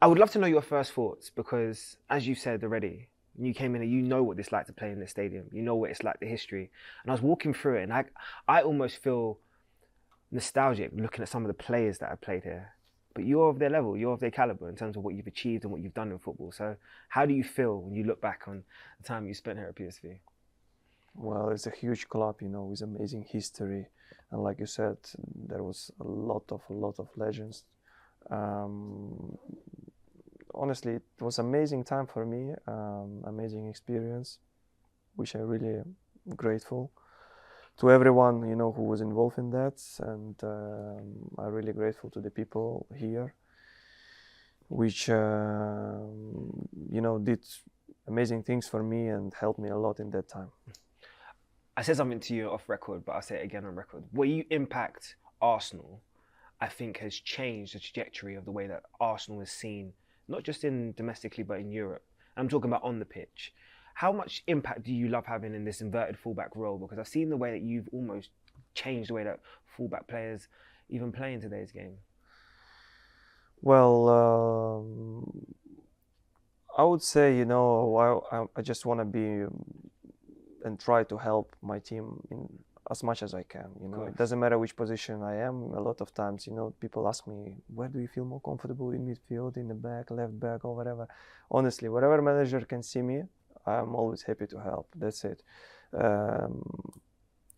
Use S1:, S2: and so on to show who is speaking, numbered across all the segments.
S1: I would love to know your first thoughts because, as you said already, when you came in and you know what it's like to play in this stadium. You know what it's like, the history. And I was walking through it and I almost feel nostalgic looking at some of the players that have played here. But you're of their level, you're of their caliber in terms of what you've achieved and what you've done in football. So how do you feel when you look back on the time you spent here at PSV?
S2: Well, it's a huge club, with amazing history, and like you said, there was a lot of legends. Um, Honestly, it was amazing time for me, amazing experience, which I'm really grateful to everyone, who was involved in that, and I'm really grateful to the people here, which did amazing things for me and helped me a lot in that time.
S1: I said something to you off record, but I'll say it again on record. Where you impact Arsenal, I think has changed the trajectory of the way that Arsenal is seen, not just in domestically, but in Europe. I'm talking about on the pitch. How much impact do you love having in this inverted fullback role? Because I've seen the way that you've almost changed the way that fullback players even play in today's game.
S2: Well, I would say, I just want to be and try to help my team in as much as I can. It doesn't matter which position I am. A lot of times, people ask me, where do you feel more comfortable, in midfield, in the back, left back, or whatever. Honestly, wherever manager can see me, I'm always happy to help. That's it.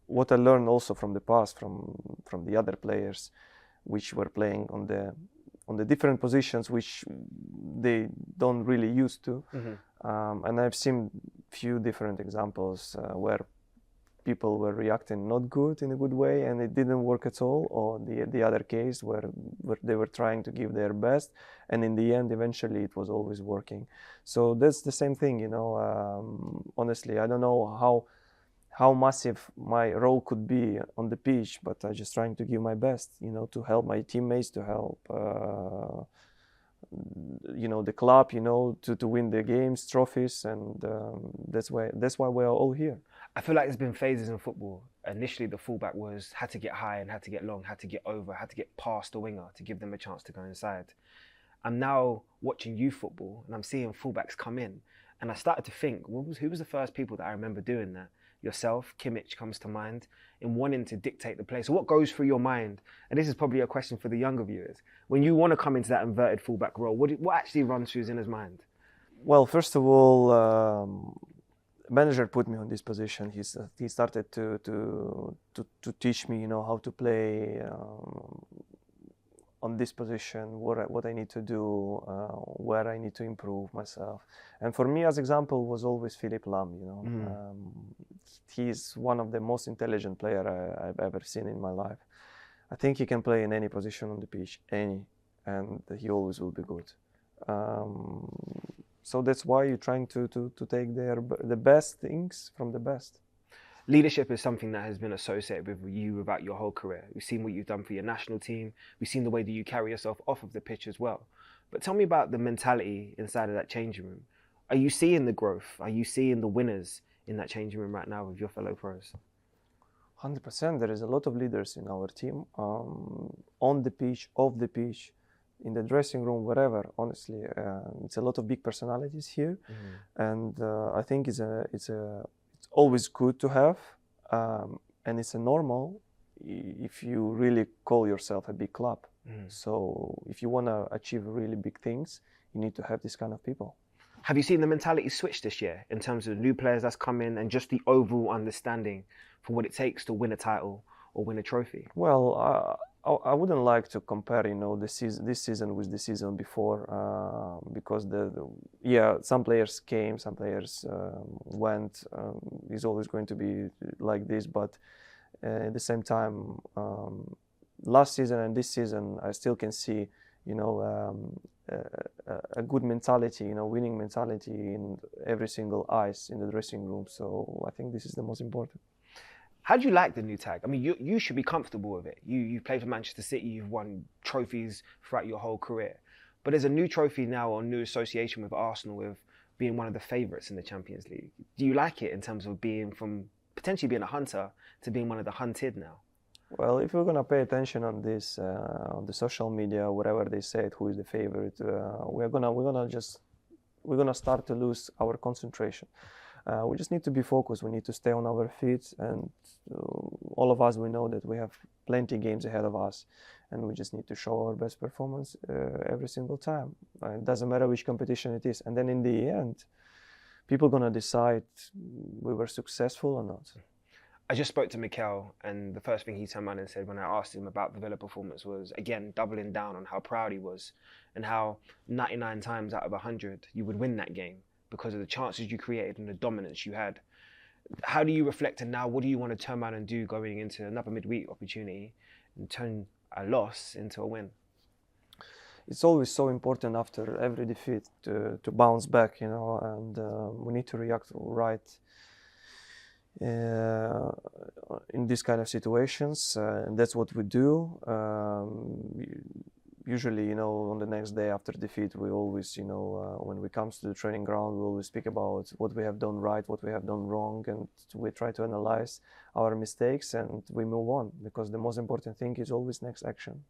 S2: What I learned also from the past, from the other players, which were playing on the different positions, which they don't really used to. Mm-hmm. And I've seen few different examples where people were reacting not good in a good way and it didn't work at all, or the other case where they were trying to give their best and in the end eventually it was always working. So that's the same thing, honestly, I don't know how massive my role could be on the pitch, but I'm just trying to give my best, to help my teammates, to help the club, to win the games, trophies, and that's why we are all here.
S1: I feel like there's been phases in football. Initially, the fullback had to get high and had to get long, had to get over, had to get past the winger to give them a chance to go inside. I'm now watching youth football and I'm seeing fullbacks come in, and I started to think, who was the first people that I remember doing that? Yourself, Kimmich comes to mind, in wanting to dictate the play. So what goes through your mind? And this is probably a question for the younger viewers. When you want to come into that inverted fullback role, what actually runs through Zinner's mind?
S2: Well, first of all, manager put me on this position. He started to teach me, how to play on this position, what I need to do, where I need to improve myself. And for me, as example, was always Philipp Lahm. He's one of the most intelligent player I've ever seen in my life. I think he can play in any position on the pitch, and he always will be good. So that's why you're trying to take the best things from the best.
S1: Leadership is something that has been associated with you about your whole career. We've seen what you've done for your national team. We've seen the way that you carry yourself off of the pitch as well. But tell me about the mentality inside of that changing room. Are you seeing the growth? Are you seeing the winners in that changing room right now with your fellow pros?
S2: 100%. There is a lot of leaders in our team, on the pitch, off the pitch, in the dressing room, wherever. Honestly, it's a lot of big personalities here, and I think it's always good to have, and it's a normal if you really call yourself a big club. So if you want to achieve really big things, you need to have this kind of people.
S1: Have you seen the mentality switch this year in terms of new players that's come in and just the overall understanding for what it takes to win a title or win a trophy?
S2: Well, I wouldn't like to compare, this season with the season before, because some players came, some players went. It's always going to be like this, but at the same time, last season and this season, I still can see, a good mentality, winning mentality in every single eyes in the dressing room. So I think this is the most important.
S1: How do you like the new tag? I mean, you should be comfortable with it. You've played for Manchester City, you've won trophies throughout your whole career. But there's a new trophy now, or new association with Arsenal, with being one of the favourites in the Champions League. Do you like it in terms of potentially being a hunter to being one of the hunted now?
S2: Well, if we're gonna pay attention on this, on the social media, whatever they say, who is the favorite, we're gonna start to lose our concentration. We just need to be focused. We need to stay on our feet, and all of us, we know that we have plenty games ahead of us, and we just need to show our best performance every single time. It doesn't matter which competition it is, and then in the end, people gonna decide we were successful or not.
S1: I just spoke to Mikel, and the first thing he turned around and said when I asked him about the Villa performance was, again, doubling down on how proud he was and how 99 times out of 100 you would win that game because of the chances you created and the dominance you had. How do you reflect, and now what do you want to turn around and do going into another midweek opportunity and turn a loss into a win?
S2: It's always so important after every defeat to bounce back, you know, and we need to react right in these kind of situations, and that's what we do. Usually, you know, on the next day after defeat, we always, you know, when we come to the training ground, we always speak about what we have done right, what we have done wrong, and we try to analyze our mistakes and we move on, because the most important thing is always next action.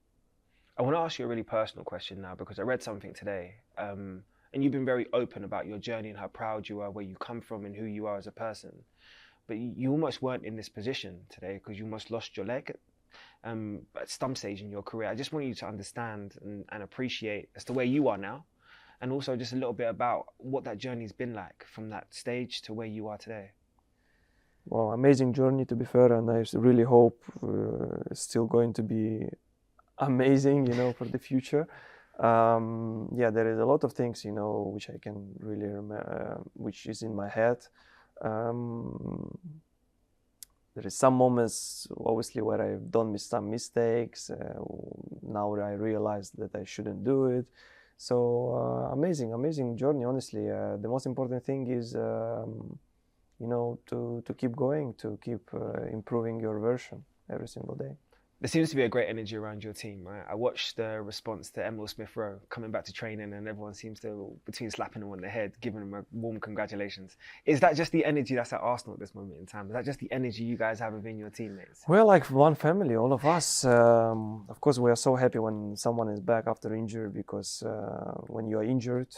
S1: I want to ask you a really personal question now, because I read something today, and you've been very open about your journey and how proud you are, where you come from and who you are as a person. But you almost weren't in this position today because you almost lost your leg at some stage in your career. I just want you to understand and appreciate as to where you are now, and also just a little bit about what that journey's been like from that stage to where you are today.
S2: Well, amazing journey, to be fair, and I really hope it's still going to be amazing, you know, for the future. Yeah, there is a lot of things, you know, which I can really remember, which is in my head. There is some moments, obviously, where I've done some mistakes. Now I realize that I shouldn't do it. So amazing journey, honestly. The most important thing is, you know, to keep going, to keep improving your version every single day.
S1: There seems to be a great energy around your team, right? I watched the response to Emil Smith-Rowe coming back to training, and everyone seems to, between slapping him on the head, giving him a warm congratulations. Is that just the energy that's at Arsenal at this moment in time? Is that just the energy you guys have within your teammates?
S2: We're like one family, all of us. Of course, we are so happy when someone is back after injury, because when you are injured,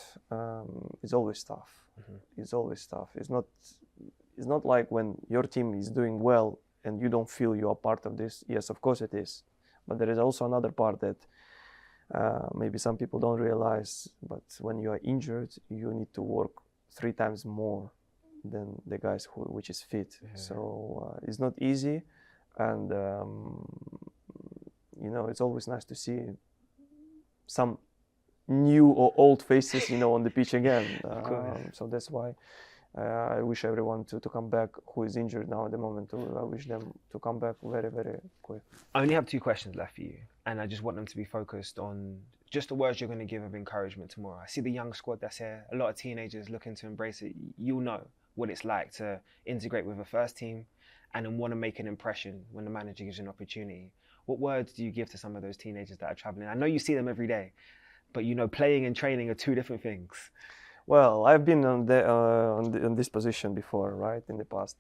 S2: it's always tough. Mm-hmm. It's always tough. It's not like when your team is doing well and you don't feel you are part of this. Yes, of course it is. But there is also another part that maybe some people don't realize. But when you are injured, you need to work 3 times more than the guys which is fit. Yeah. So it's not easy. And, you know, it's always nice to see some new or old faces, you know, on the pitch again. So that's why I wish everyone to come back who is injured now at the moment. I wish them to come back very, very quick.
S1: I only have 2 questions left for you, and I just want them to be focused on just the words you're going to give of encouragement tomorrow. I see the young squad that's here, a lot of teenagers looking to embrace it. You'll know what it's like to integrate with a first team and then want to make an impression when the manager gives you an opportunity. What words do you give to some of those teenagers that are traveling? I know you see them every day, but you know, playing and training are 2 different things.
S2: Well, I've been on this position before, right, in the past,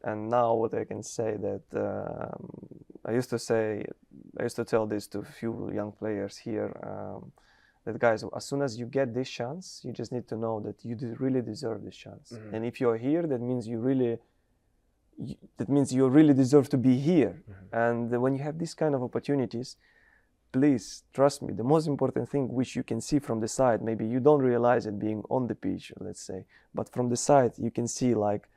S2: and now what I can say that I used to tell this to a few young players here, that guys, as soon as you get this chance, you just need to know that you really deserve this chance, and if you're here, that means you really deserve to be here, and when you have these kind of opportunities, please trust me, the most important thing which you can see from the side, maybe you don't realize it being on the pitch, let's say, but from the side you can see like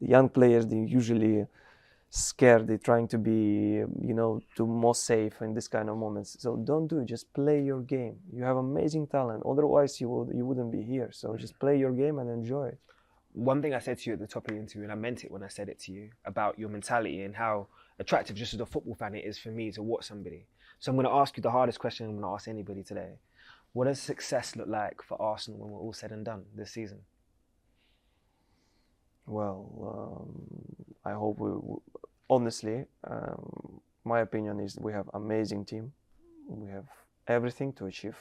S2: the young players, they're usually scared, they're trying to be, you know, to more safe in this kind of moments. So don't do it, just play your game. You have amazing talent, otherwise you wouldn't be here. So just play your game and enjoy it.
S1: One thing I said to you at the top of the interview, and I meant it when I said it to you, about your mentality and how attractive just as a football fan it is for me to watch somebody. So I'm going to ask you the hardest question I'm going to ask anybody today. What does success look like for Arsenal when we're all said and done this season?
S2: Well, I hope honestly, my opinion is we have amazing team. We have everything to achieve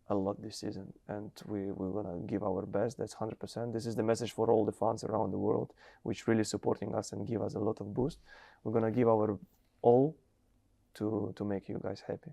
S2: a lot this season, and we're going to give our best. That's 100%. This is the message for all the fans around the world, which really supporting us and give us a lot of boost. We're going to give our all to make you guys happy.